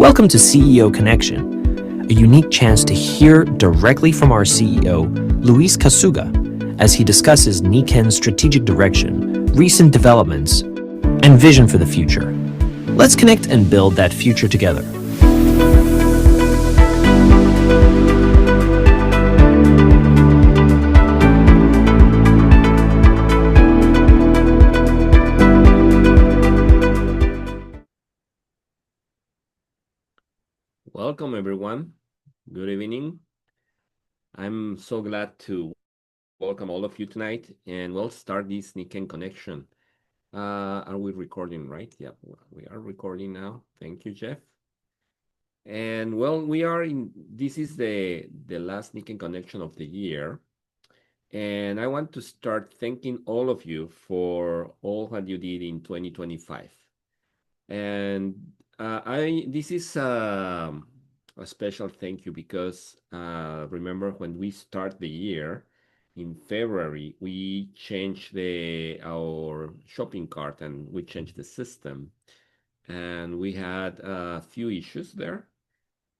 Welcome to CEO Connection, a unique chance to hear directly from our CEO, Luis Kasuga, as he discusses Nikken's strategic direction, recent developments, and vision for the future. Let's connect and build that future together. Welcome, everyone. Good evening. I'm so glad to welcome all of you tonight, and we'll start this Nikken connection. Are we recording, right? Yeah, we are recording now. Thank you, Jeff. And well, this is the last Nikken connection of the year. And I want to start thanking all of you for all that you did in 2025. And this is a special thank you because remember when we start the year in February, we changed our shopping cart and we changed the system, and we had a few issues there.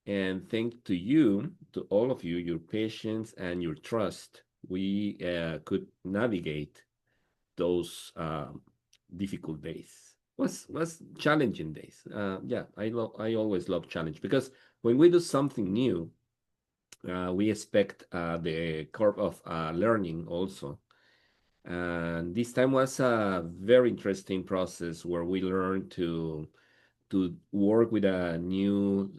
And thanks to you, to all of you, your patience and your trust, we could navigate those difficult days. Was challenging days. Yeah, I always love challenge because when we do something new, we expect the curve of learning also. And this time was a very interesting process where we learned to work with a new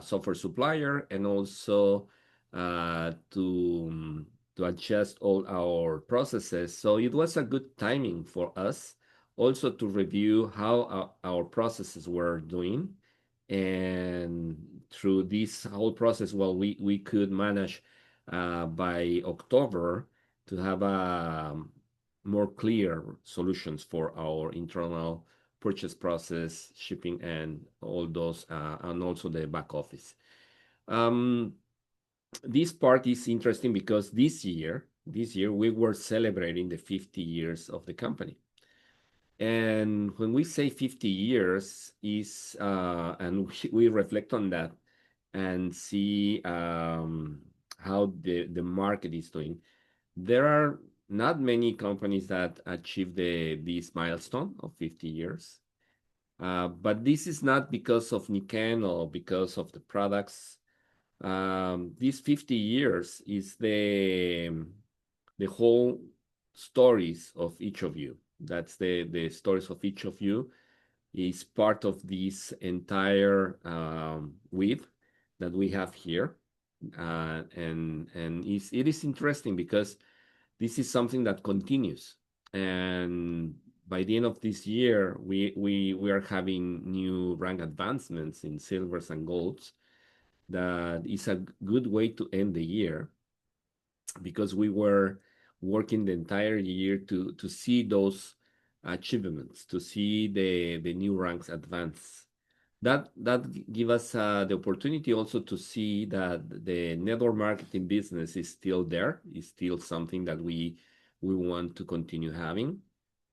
software supplier and also to adjust all our processes. So it was a good timing for us also to review how our processes were doing. And through this whole process, well, we could manage by October to have more clear solutions for our internal purchase process, shipping, and all those, and also the back office. Um, this part is interesting because this year we were celebrating the 50 years of the company. And when we say 50 years is, and we reflect on that and see how the market is doing, there are not many companies that achieve this milestone of 50 years. But this is not because of Nikken or because of the products. These 50 years is the whole stories of each of you. That's the stories of each of you is part of this entire weave that we have here. And it is interesting because this is something that continues. And by the end of this year, we are having new rank advancements in silvers and golds. That is a good way to end the year because we were working the entire year to see those achievements, to see the new ranks advance. That give us the opportunity also to see that the network marketing business is still there, is still something that we want to continue having.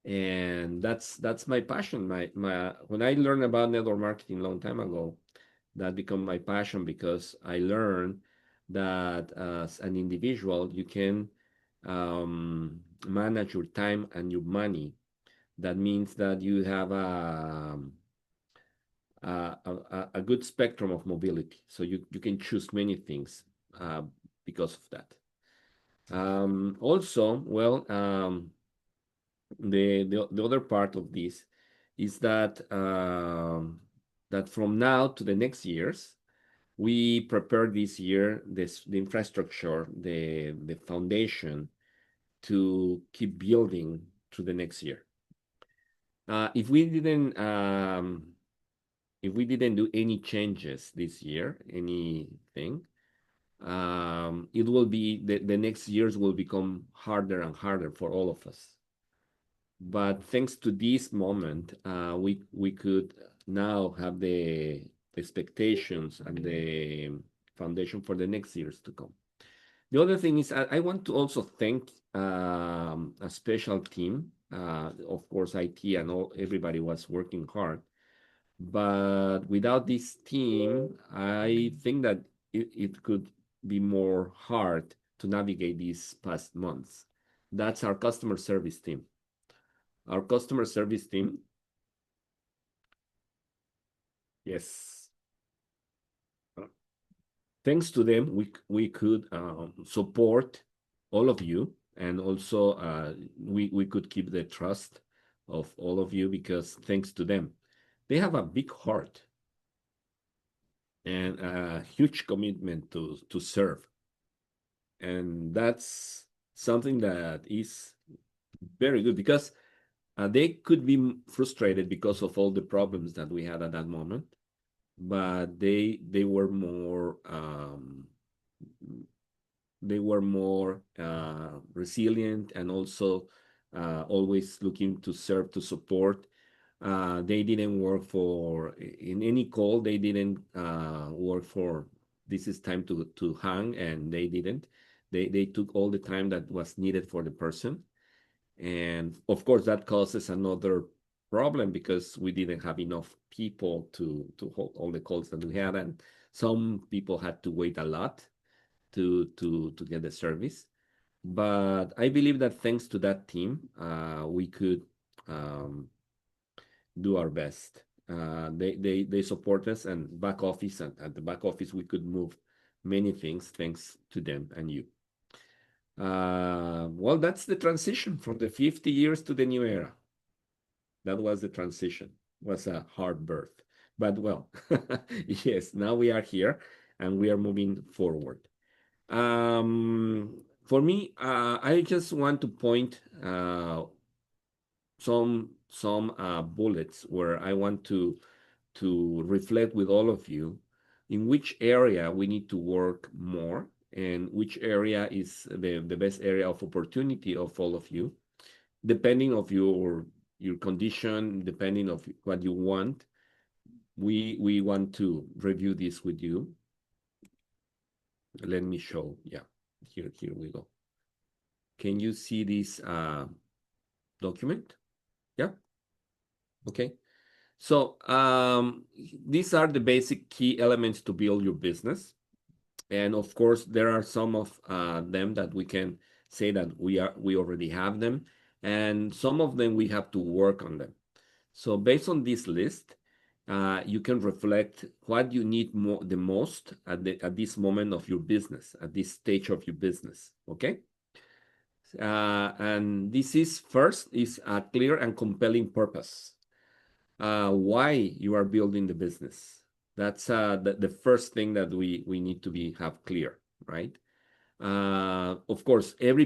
And that's my passion. My when I learned about network marketing a long time ago, that became my passion because I learned that as an individual you can manage your time and your money. That means that you have a good spectrum of mobility, so you can choose many things because of that. Also, well, the other part of this is that that from now to the next years, we prepare this year the infrastructure, the foundation to keep building to the next year. If we didn't do any changes this year, anything, it will be the next years will become harder and harder for all of us. But thanks to this moment, we could now have the expectations and the foundation for the next years to come. The other thing is I want to also thank a special team. Of course, IT and everybody was working hard. But without this team, I think that it could be more hard to navigate these past months. That's our customer service team. Our customer service team, yes. Thanks to them, we could support all of you, and also we could keep the trust of all of you because thanks to them, they have a big heart and a huge commitment to serve, and that's something that is very good because they could be frustrated because of all the problems that we had at that moment, but they were more resilient and also always looking to serve, to support. They didn't work for in any call. They didn't work for this is time to hang, and they didn't. They took all the time that was needed for the person, and of course that causes another problem because we didn't have enough people to hold all the calls that we had, and some people had to wait a lot to get the service. But I believe that thanks to that team, we could um, do our best. They support us, and back office, and at the back office we could move many things thanks to them and you. Well, that's the transition from the 50 years to the new era. That was the transition. It was a hard birth, but well, yes, now we are here and we are moving forward. For me, I just want to point some bullets where I want to reflect with all of you in which area we need to work more and which area is the best area of opportunity of all of you, depending of your condition, depending of what you want. We want to review this with you. Let me show. Yeah, here we go. Can you see this document? Yeah. Okay. So these are the basic key elements to build your business. And of course, there are some of them that we can say that we already have them, and some of them we have to work on them. So based on this list, you can reflect what you need the most at this moment of your business, at this stage of your business. Okay. And this is first is a clear and compelling purpose. Why you are building the business. That's the first thing that we need to have clear, right? Of course, every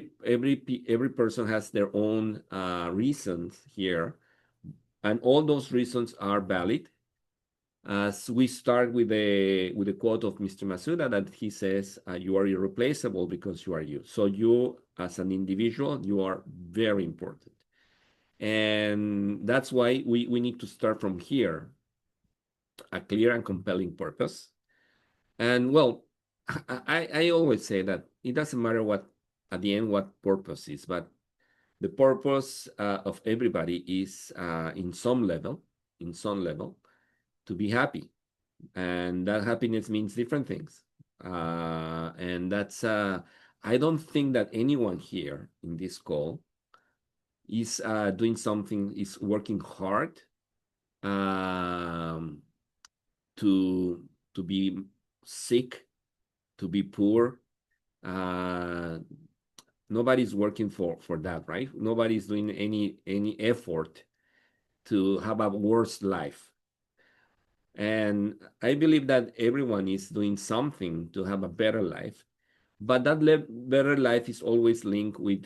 person has their own reasons here, and all those reasons are valid. As we start with the quote of Mr. Masuda that he says, "You are irreplaceable because you are you." So you, as an individual, you are very important, and that's why we need to start from here, a clear and compelling purpose. And well, I always say that it doesn't matter what at the end what purpose is, but the purpose of everybody is in some level, to be happy, and that happiness means different things. And that's I don't think that anyone here in this call is doing something, is working hard um, to be sick, to be poor. Uh, Nobody's working for that, right? Nobody's doing any effort to have a worse life. And I believe that everyone is doing something to have a better life, but that better life is always linked with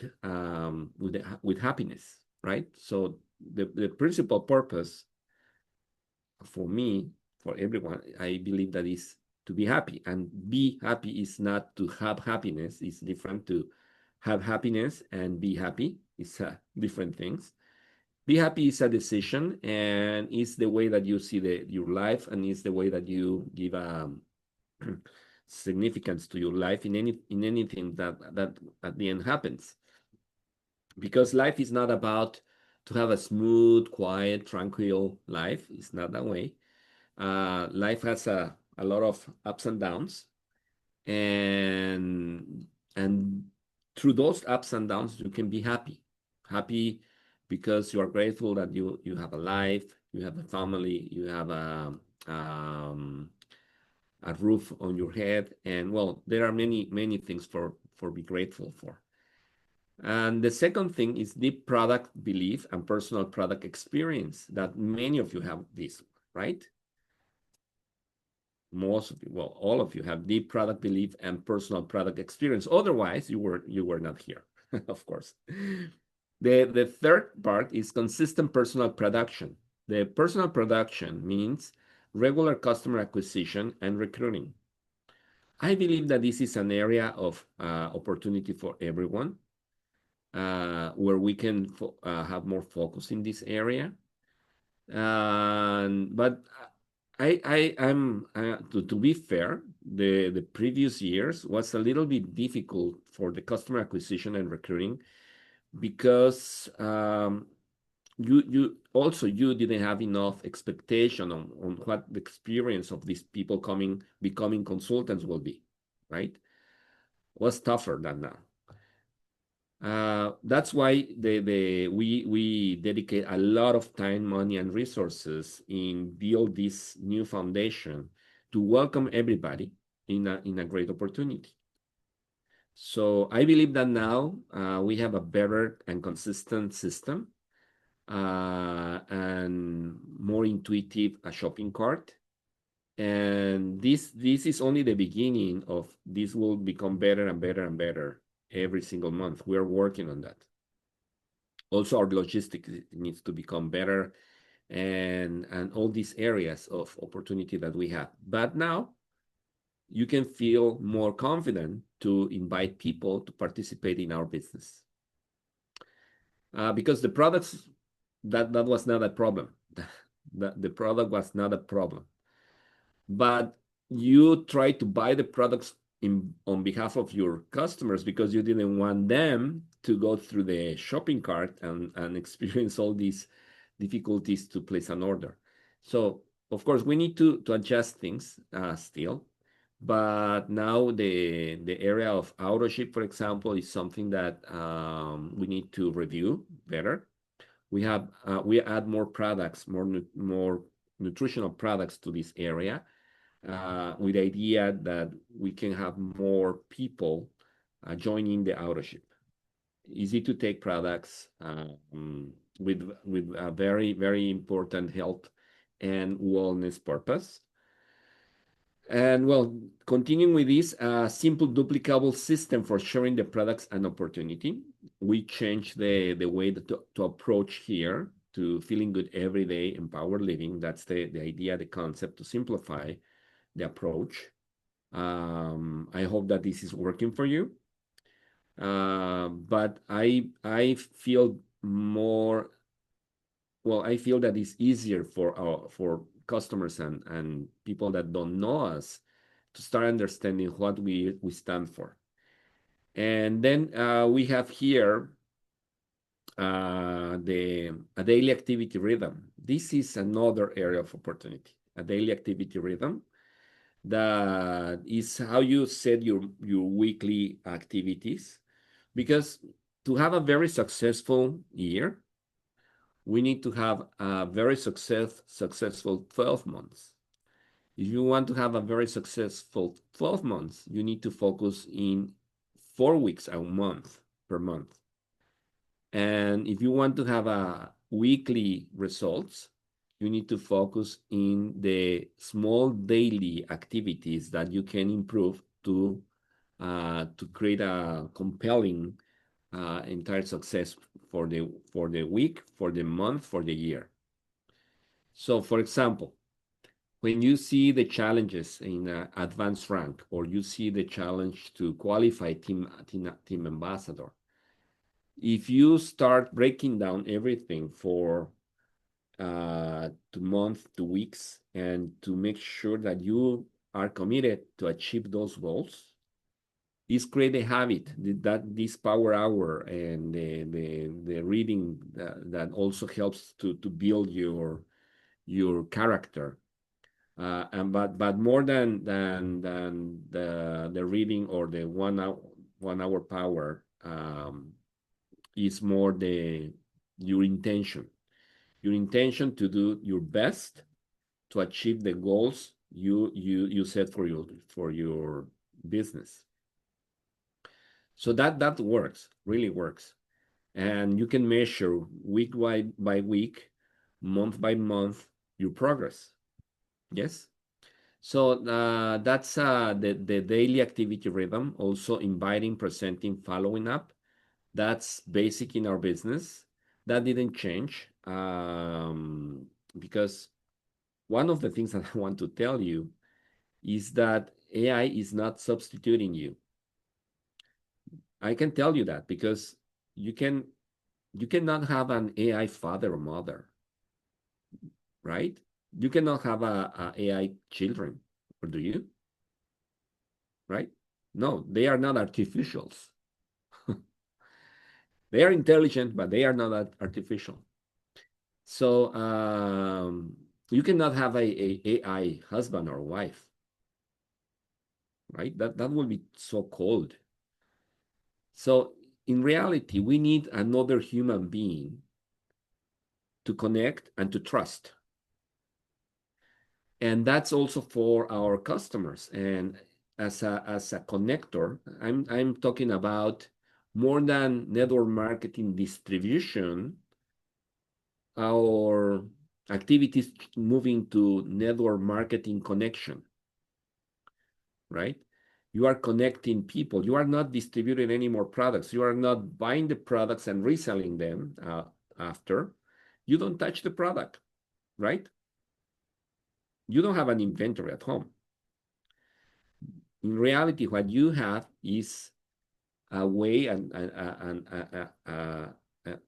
happiness, right? So the principal purpose for me, for everyone, I believe that is to be happy. And be happy is not to have happiness. It's different to have happiness and be happy. It's different things. Be happy is a decision, and it's the way that you see your life, and it's the way that you give significance to your life in anything that at the end happens. Because life is not about to have a smooth, quiet, tranquil life. It's not that way. Life has a lot of ups and downs, and and through those ups and downs, you can be happy because you are grateful that you have a life, you have a family, you have a roof on your head, and well, there are many things for be grateful for. And the second thing is deep product belief and personal product experience that many of you have this, right? Most of you, well, all of you have deep product belief and personal product experience. Otherwise, you were not here, of course. The third part is consistent personal production. The personal production means regular customer acquisition and recruiting. I believe that this is an area of opportunity for everyone, where we can have more focus in this area. But I'm to be fair, the previous years was a little bit difficult for the customer acquisition and recruiting because you didn't have enough expectation on what the experience of these people becoming consultants will be, right? It was tougher than now. That's why we dedicate a lot of time, money, and resources in build this new foundation to welcome everybody in a great opportunity. So I believe that now we have a better and consistent system and more intuitive shopping cart. And this is only the beginning of this will become better and better and better every single month. We are working on that. Also, our logistics needs to become better and all these areas of opportunity that we have. But now you can feel more confident to invite people to participate in our business. Because the products, that was not a problem. The product was not a problem. But you try to buy the products on behalf of your customers because you didn't want them to go through the shopping cart and experience all these difficulties to place an order. So of course we need to adjust things still, but now the area of auto ship, for example, is something that we need to review better. We add more products, more nutritional products to this area, with the idea that we can have more people joining the auto ship. Easy to take products with a very important health and wellness purpose. And well, continuing with this simple duplicable system for sharing the products and opportunity, we changed the way to approach here to feeling good every day, empowered living. That's the idea, the concept, to simplify the approach. I hope that this is working for you. But I feel more, well, I feel that it's easier for customers and people that don't know us to start understanding what we stand for. And then we have here a daily activity rhythm. This is another area of opportunity, a daily activity rhythm. That is how you set your weekly activities, because to have a very successful year, we need to have a very successful 12 months. If you want to have a very successful 12 months, you need to focus in 4 weeks a month per month. And if you want to have a weekly results, you need to focus in the small daily activities that you can improve to create a compelling entire success for the week, for the month, for the year. So, for example, when you see the challenges in advanced rank, or you see the challenge to qualify team ambassador, if you start breaking down everything for to month to weeks, and to make sure that you are committed to achieve those goals, is create a habit that this power hour and the reading that also helps to build your character. But more than the reading or the 1 hour power, is more your intention to do your best to achieve the goals you set for your business. So that works, really works. And you can measure week by week, month by month, your progress. Yes. So that's the daily activity rhythm. Also inviting, presenting, following up. That's basic in our business. That didn't change, because one of the things that I want to tell you is that AI is not substituting you. I can tell you that because you cannot have an AI father or mother, right? You cannot have a AI children, or do you? Right? No, they are not artificials. They are intelligent, but they are not artificial. So you cannot have a AI husband or wife, right? That will be so cold. So in reality, we need another human being to connect and to trust. And that's also for our customers. And as a connector, I'm talking about more than network marketing distribution. Our activities moving to network marketing connection, right? You are connecting people. You are not distributing any more products. You are not buying the products and reselling them after. You don't touch the product, right? You don't have an inventory at home. In reality, what you have is a way and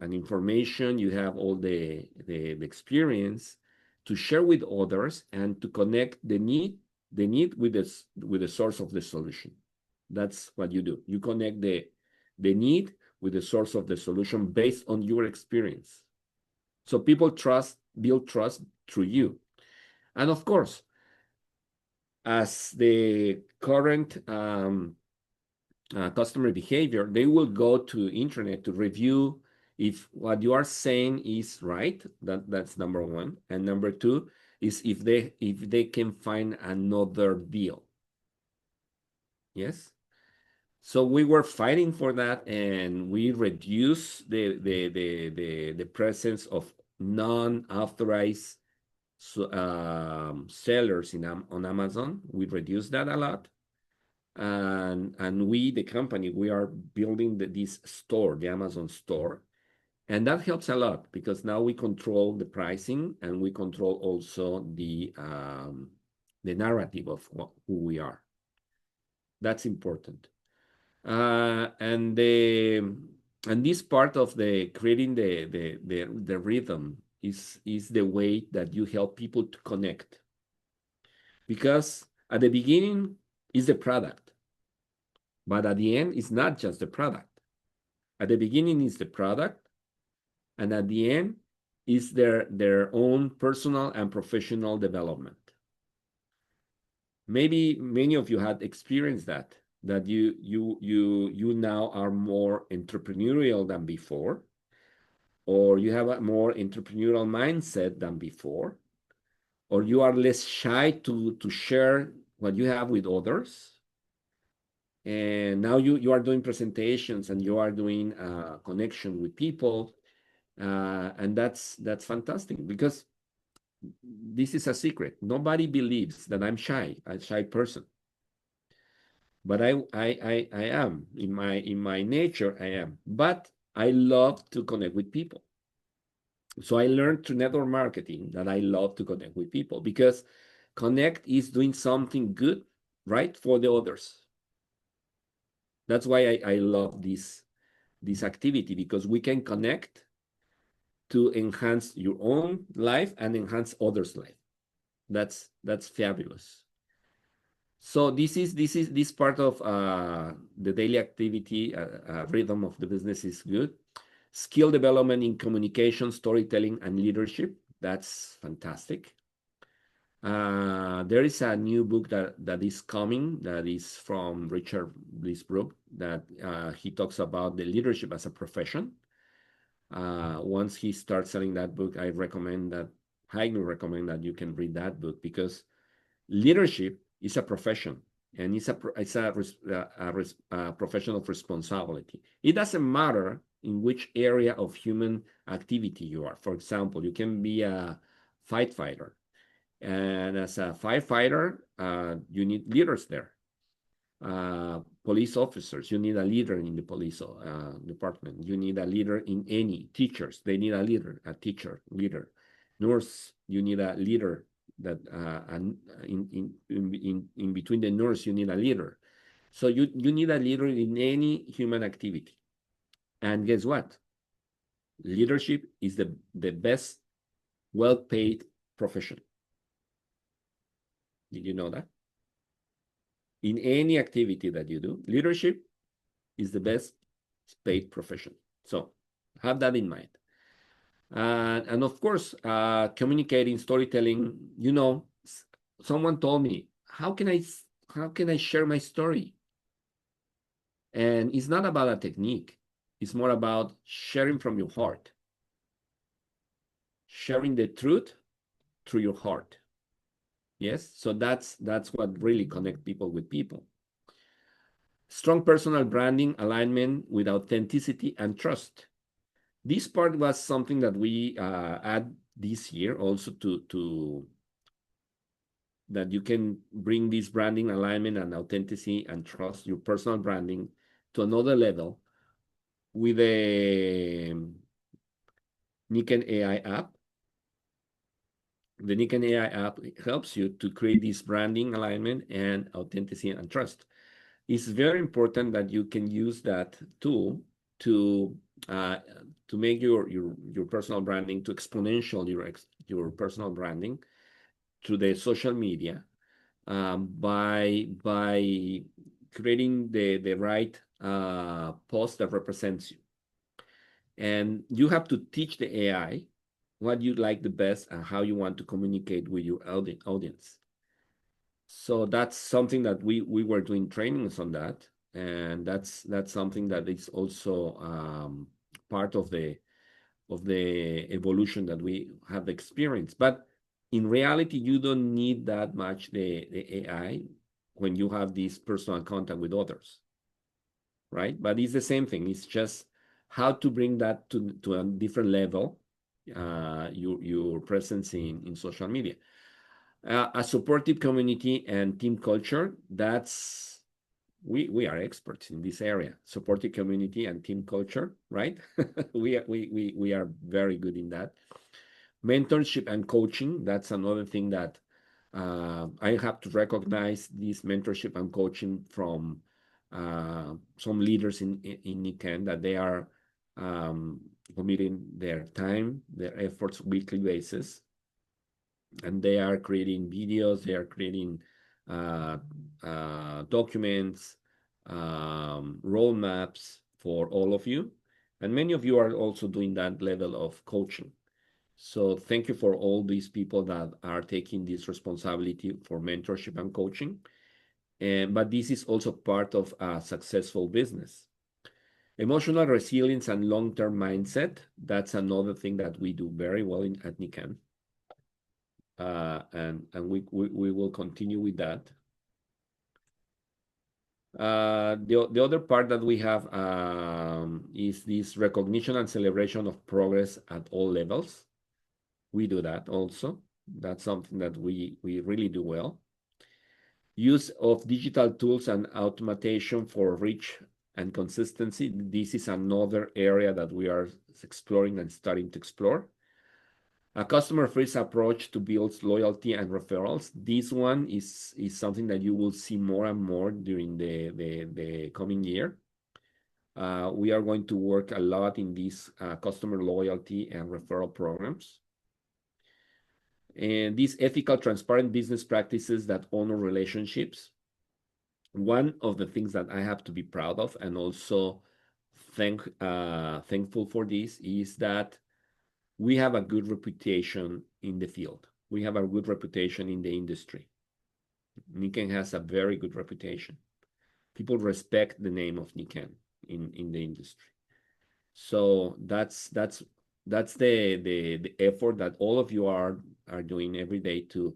an information. You have all the experience to share with others and to connect the need with the source of the solution. That's what you do. You connect the need with the source of the solution based on your experience. So people build trust through you. And of course, as the current customer behavior, they will go to internet to review if what you are saying is right. That's number one. And number two is if they can find another deal. Yes. So we were fighting for that, and we reduced the presence of non-authorized sellers on Amazon. We reduced that a lot. And we, the company, we are building this store, the Amazon store. And that helps a lot because now we control the pricing and we control also the narrative of who we are. That's important. And this part of the creating the rhythm is the way that you help people to connect. Because at the beginning is the product, but at the end it's not just the product. At the beginning is the product, and at the end is their own personal and professional development. Maybe many of you had experienced that you now are more entrepreneurial than before, or you have a more entrepreneurial mindset than before, or you are less shy to share what you have with others. And now you are doing presentations and you are doing connection with people, and that's fantastic, because this is a secret. Nobody believes that I'm a shy person, but I am in my nature. I am, but I love to connect with people. So I learned through network marketing that I love to connect with people, because connect is doing something good, right, for the others. That's why I love this activity, because we can connect to enhance your own life and enhance others' life. That's fabulous. So this part of the daily activity rhythm of the business is good. Skill development in communication, storytelling, and leadership. That's fantastic. There is a new book that is coming that is from Richard Blisbrook that he talks about the leadership as a profession. Once he starts selling that book, I highly recommend that you can read that book because leadership is a profession and it's a profession of responsibility. It doesn't matter in which area of human activity you are. For example, you can be a fighter, and as a firefighter, you need leaders there. Police officers, you need a leader in the police department. You need a leader in any teachers. They need a leader, a teacher, leader. Nurse, you need a leader that in between the nurse, you need a leader. So you need a leader in any human activity. And guess what? Leadership is the best, well-paid profession. Did you know that? In any activity that you do, leadership is the best paid profession. So have that in mind. And of course, communicating, storytelling, someone told me, how can I share my story? And it's not about a technique. It's more about sharing from your heart, sharing the truth through your heart. Yes, so that's what really connects people with people. Strong personal branding, alignment with authenticity and trust. This part was something that we add this year also to that you can bring this branding, alignment, and authenticity and trust, your personal branding, to another level with the Nikken AI app. The Nikken AI app helps you to create this branding, alignment, and authenticity and trust. It's very important that you can use that tool to make your personal branding, to exponential your personal branding through the social media, by creating the right post that represents you. And you have to teach the AI what you like the best and how you want to communicate with your audience. So that's something that we were doing trainings on that, and that's something that is also part of the evolution that we have experienced. But in reality, you don't need that much the AI when you have this personal contact with others, right? But it's the same thing. It's just how to bring that to a different level, your presence in social media. A supportive community and team culture, that's we are experts in this area. Supportive community and team culture, right? we are very good in that. Mentorship and coaching, that's another thing that I have to recognize this mentorship and coaching from some leaders in Nikken, that they are committing their time, their efforts weekly basis, and they are creating videos, they are creating documents, roadmaps for all of you. And many of you are also doing that level of coaching. So thank you for all these people that are taking this responsibility for mentorship and coaching. But this is also part of a successful business. Emotional resilience and long-term mindset, that's another thing that we do very well at Nikken. And we will continue with that. The other part that we have is this recognition and celebration of progress at all levels. We do that also. That's something that we really do well. Use of digital tools and automation for reach and consistency. This is another area that we are exploring and starting to explore. A customer-first approach to build loyalty and referrals. This one is something that you will see more and more during the coming year. We are going to work a lot in these customer loyalty and referral programs. And these ethical, transparent business practices that honor relationships. One of the things that I have to be proud of and also thankful for this is that we have a good reputation in the field. We have a good reputation in the industry. Nikken has a very good reputation. People respect the name of Nikken in the industry. So that's the effort that all of you are doing every day to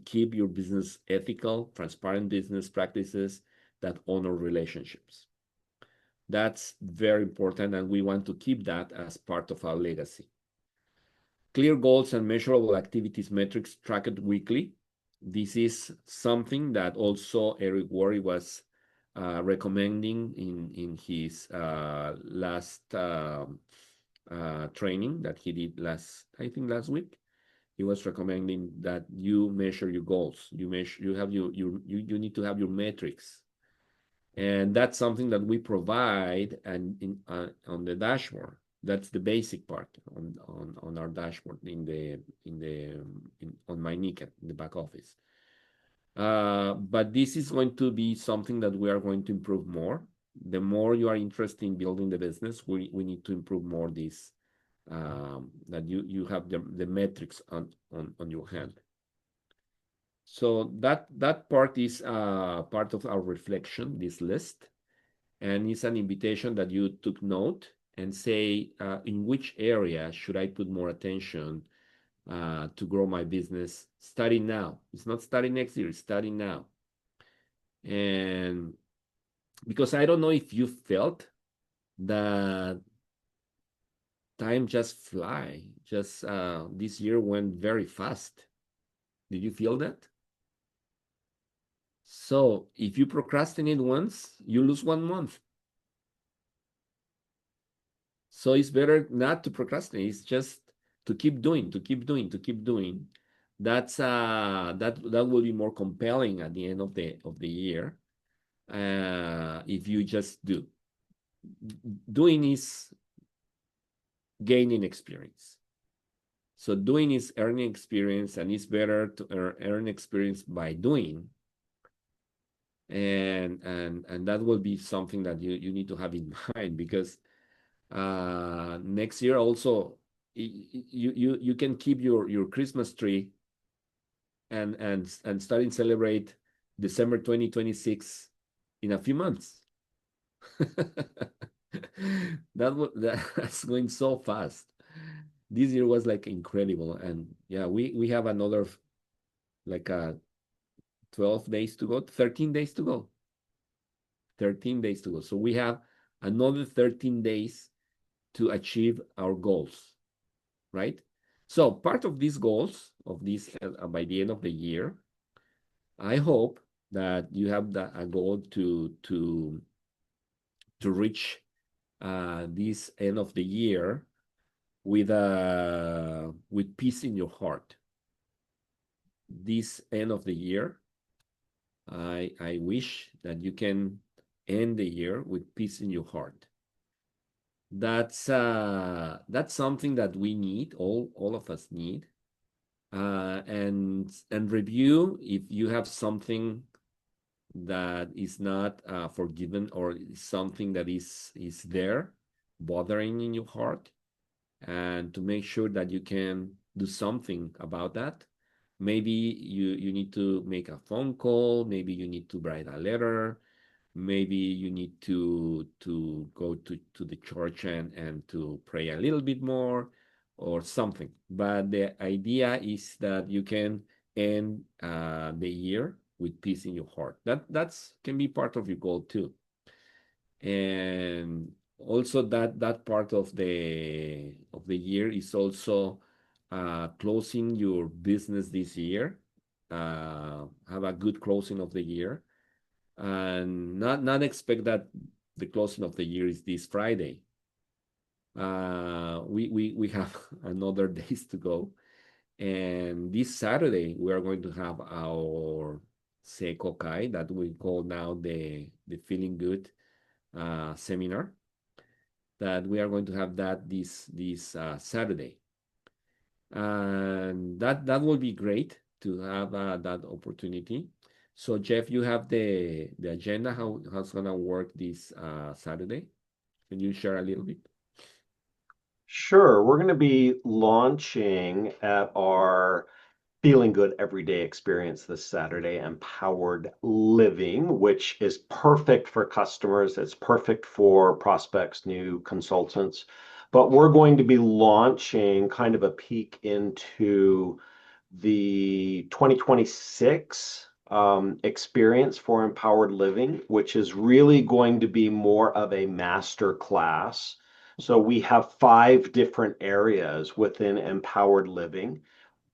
keep your business ethical, transparent business practices that honor relationships. That's very important, and we want to keep that as part of our legacy. Clear goals and measurable activities metrics tracked weekly. This is something that also Eric Worre was recommending in his last training that he did I think last week. He was recommending that you measure your goals. You have you need to have your metrics, and that's something that we provide and on the dashboard. That's the basic part on our dashboard on my Nikken in the back office. But this is going to be something that we are going to improve more. The more you are interested in building the business, we need to improve more this, that you have the metrics on your hand. So that part is part of our reflection, this list, and it's an invitation that you took note and say, in which area should I put more attention to grow my business starting now? It's not starting next year, it's starting now. And because I don't know if you felt that time just fly, just this year went very fast. Did you feel that? So if you procrastinate once, you lose 1 month. So it's better not to procrastinate. It's just to keep doing, to keep doing, to keep doing. That's that will be more compelling at the end of the year. If you just do. Doing is gaining experience. So doing is earning experience, and it's better to earn experience by doing. And that will be something that you need to have in mind, because next year also you can keep your Christmas tree and starting celebrate December 2026 in a few months. That's going so fast. This year was like incredible, and yeah, we have another like 12 days to go, 13 days to go. 13 days to go. So we have another 13 days to achieve our goals, right? So part of these goals of this by the end of the year, I hope that you have a goal to reach this end of the year with peace in your heart. This end of the year, I wish that you can end the year with peace in your heart. That's something that we need, all of us need. And review if you have something that is not forgiven, or something that is there bothering in your heart, and to make sure that you can do something about that. Maybe you need to make a phone call, maybe you need to write a letter, maybe you need to go to the church and to pray a little bit more or something. But the idea is that you can end the year with peace in your heart. That's can be part of your goal too. And also that part of the year is also closing your business this year. Have a good closing of the year, and not expect that the closing of the year is this Friday. We have another days to go, and this Saturday we are going to have our Seiko Kai, that we call now the Feeling Good seminar, that we are going to have that this Saturday, and that will be great to have that opportunity. So Jeff, you have the agenda, how's gonna work this Saturday? Can you share a little bit? Sure. We're going to be launching at our feeling good everyday experience this Saturday, Empowered Living, which is perfect for customers. It's perfect for prospects, new consultants. But we're going to be launching kind of a peek into the 2026 experience for Empowered Living, which is really going to be more of a master class. So we have 5 different areas within Empowered Living.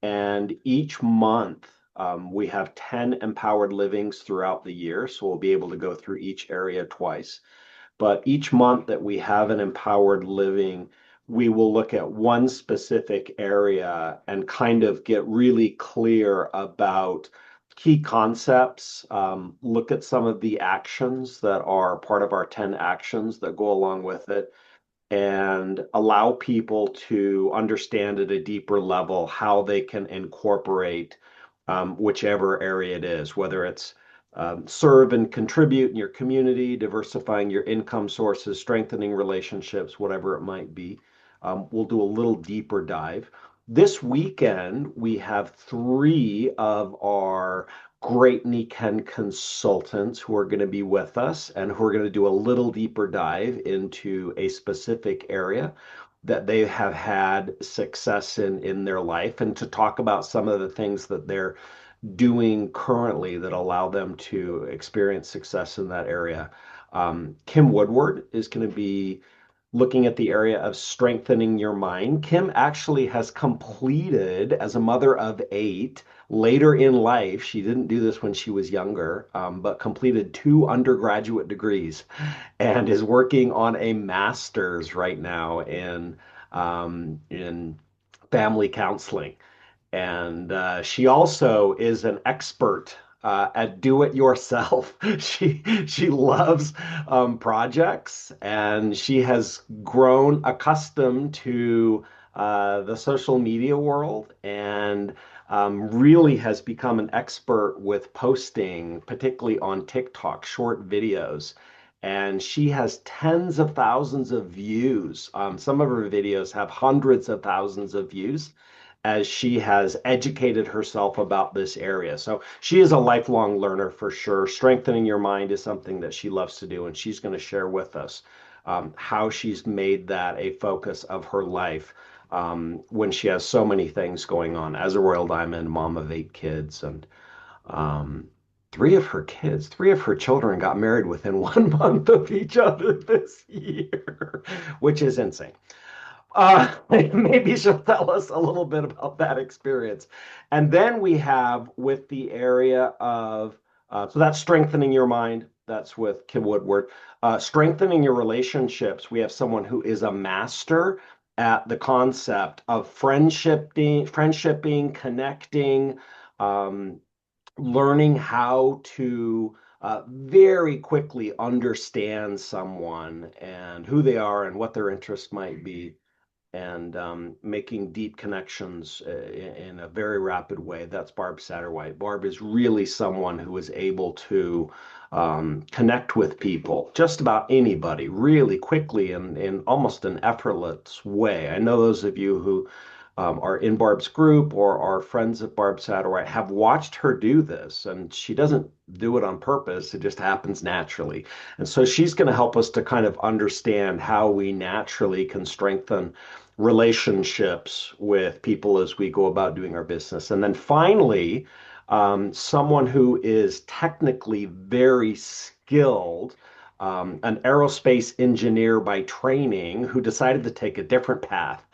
And each month, we have 10 empowered livings throughout the year. So we'll be able to go through each area twice. But each month that we have an empowered living, we will look at one specific area and kind of get really clear about key concepts, look at some of the actions that are part of our 10 actions that go along with it, and allow people to understand at a deeper level how they can incorporate whichever area it is, whether it's serve and contribute in your community, diversifying your income sources, strengthening relationships, whatever it might be. We'll do a little deeper dive. This weekend, we have 3 of our great Nikken consultants who are going to be with us and who are going to do a little deeper dive into a specific area that they have had success in their life, and to talk about some of the things that they're doing currently that allow them to experience success in that area. Kim Woodward is going to be looking at the area of strengthening your mind. Kim actually has completed, as a mother of 8, later in life, she didn't do this when she was younger, but completed 2 undergraduate degrees and is working on a master's right now in family counseling. And she also is an expert at do it yourself. She loves projects, and she has grown accustomed to the social media world, and really has become an expert with posting, particularly on TikTok, short videos. And she has tens of thousands of views. Some of her videos have hundreds of thousands of views as she has educated herself about this area. So she is a lifelong learner for sure. Strengthening your mind is something that she loves to do, and she's going to share with us how she's made that a focus of her life when she has so many things going on as a Royal Diamond, mom of 8 kids, and um, 3 of her children got married within 1 month of each other this year, which is insane. Maybe she'll tell us a little bit about that experience. And then we have with the area of, so that's strengthening your mind. That's with Kim Woodward. Strengthening your relationships. We have someone who is a master at the concept of friendshiping, connecting, um, learning how to very quickly understand someone and who they are and what their interests might be, and making deep connections in a very rapid way. That's Barb Satterwhite. Barb is really someone who is able to connect with people, just about anybody, really quickly and in almost an effortless way. I know those of you who are in Barb's group or are friends of Barb Satterwhite have watched her do this, and she doesn't do it on purpose. It just happens naturally. And so she's going to help us to kind of understand how we naturally can strengthen relationships with people as we go about doing our business. And then finally, someone who is technically very skilled, an aerospace engineer by training, who decided to take a different path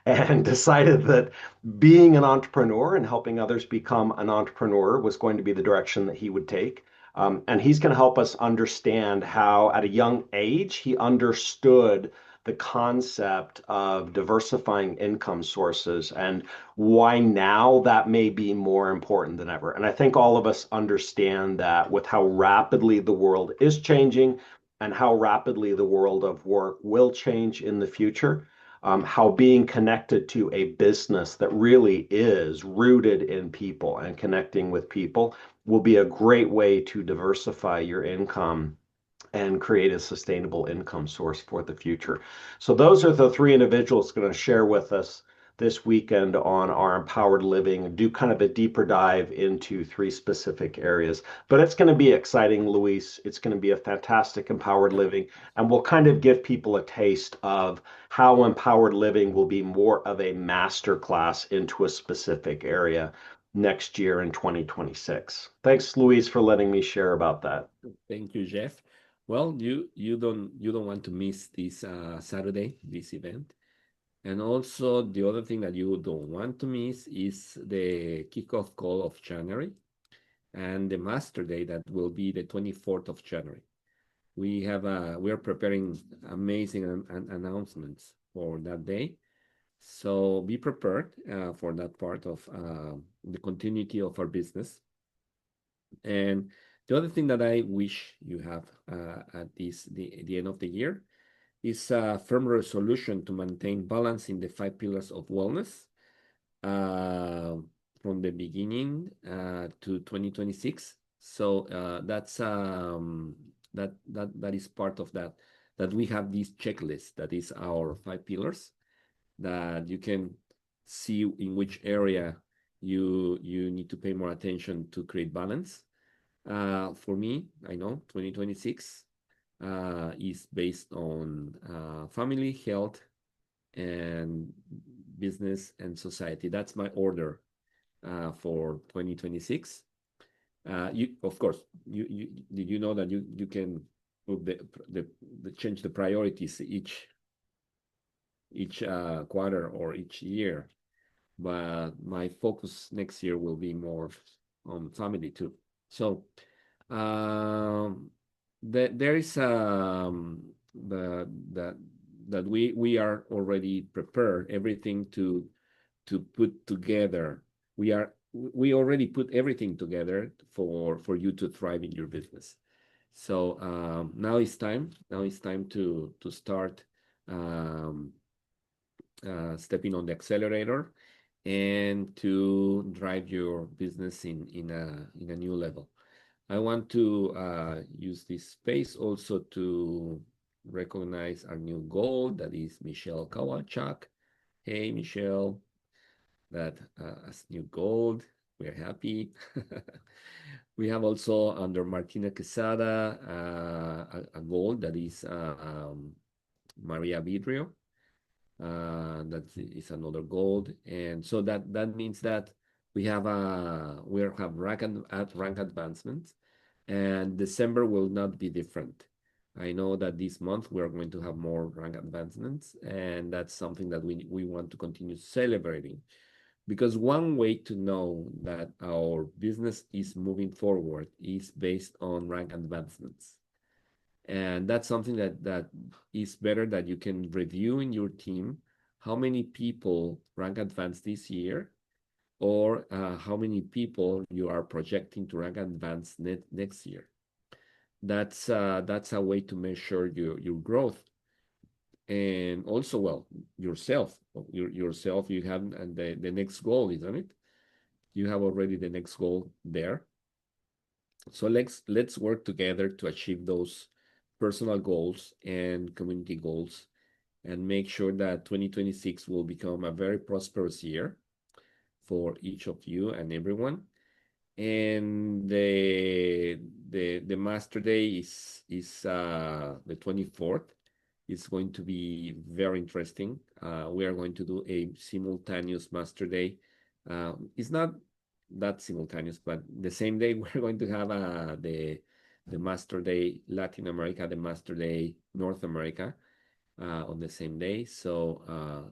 and decided that being an entrepreneur and helping others become an entrepreneur was going to be the direction that he would take. And he's going to help us understand how, at a young age, he understood the concept of diversifying income sources and why now that may be more important than ever. And I think all of us understand that with how rapidly the world is changing and how rapidly the world of work will change in the future, how being connected to a business that really is rooted in people and connecting with people will be a great way to diversify your income and create a sustainable income source for the future. So those are the 3 individuals going to share with us this weekend on our empowered living, do kind of a deeper dive into three specific areas. But it's going to be exciting, Luis. It's going to be a fantastic empowered living, and we'll kind of give people a taste of how empowered living will be more of a master class into a specific area next year in 2026. Thanks, Luis, for letting me share about that. Thank you, Jeff. Well, you don't want to miss this Saturday, this event. And also the other thing that you don't want to miss is the kickoff call of January and the master day that will be the 24th of January. We are preparing amazing announcements for that day. So be prepared for that part of the continuity of our business. And the other thing that I wish you have at the end of the year is a firm resolution to maintain balance in the five pillars of wellness uh, from the beginning to 2026. So that is part of that we have this checklist that is our five pillars that you can see in which area you need to pay more attention to create balance. For me, I know 2026 is based on family, health, and business and society. That's my order for 2026. Of course, did you know that you can put the change the priorities each quarter or each year, but my focus next year will be more on family too. So there is that we are already prepared everything to put together. We already put everything together for you to thrive in your business. So now it's time. Now it's time to start stepping on the accelerator and to drive your business in a new level. I want to use this space also to recognize our new goal, that is Michelle Kawachak. Hey, Michelle, that as new gold, we're happy. We have also under Martina Quesada a goal that is Maria Vidrio. That is another gold, and so that means that we have rank advancements, and December will not be different. I know that this month we are going to have more rank advancements, and that's something that we want to continue celebrating, because one way to know that our business is moving forward is based on rank advancements. And that's something that is better that you can review in your team how many people rank advance this year, or how many people you are projecting to rank advance next year. That's a way to measure your growth. And also, well, yourself, you have the next goal, isn't it? You have already the next goal there. So let's work together to achieve those personal goals and community goals, and make sure that 2026 will become a very prosperous year for each of you and everyone. And the master day is the 24th. It's going to be very interesting. We are going to do a simultaneous master day. It's not that simultaneous, but the same day we're going to have the master day Latin America, the master day North America on the same day. So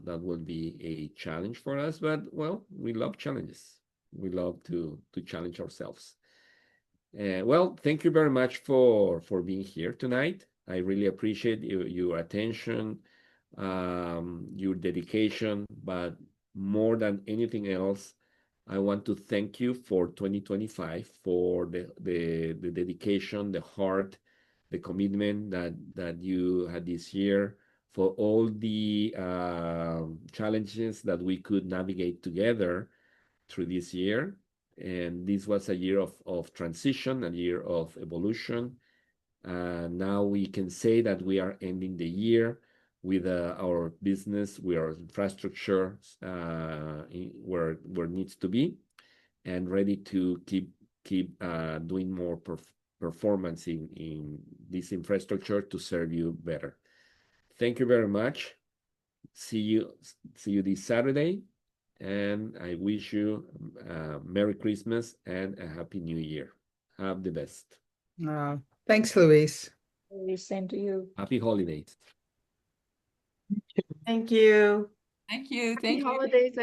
that will be a challenge for us, but well, we love challenges. We love to challenge ourselves. Well, thank you very much for being here tonight. I really appreciate your attention, your dedication, but more than anything else, I want to thank you for 2025, for the dedication, the heart, the commitment that you had this year, for all the challenges that we could navigate together through this year. And this was a year of transition, a year of evolution. Now we can say that we are ending the year with our business, with our infrastructure where it needs to be, and ready to keep doing more performance in this infrastructure to serve you better. Thank you very much. See you this Saturday, and I wish you Merry Christmas and a Happy New Year. Have the best. Thanks, Luis. Same to you. Happy holidays. Thank you. Thank you. Happy holidays,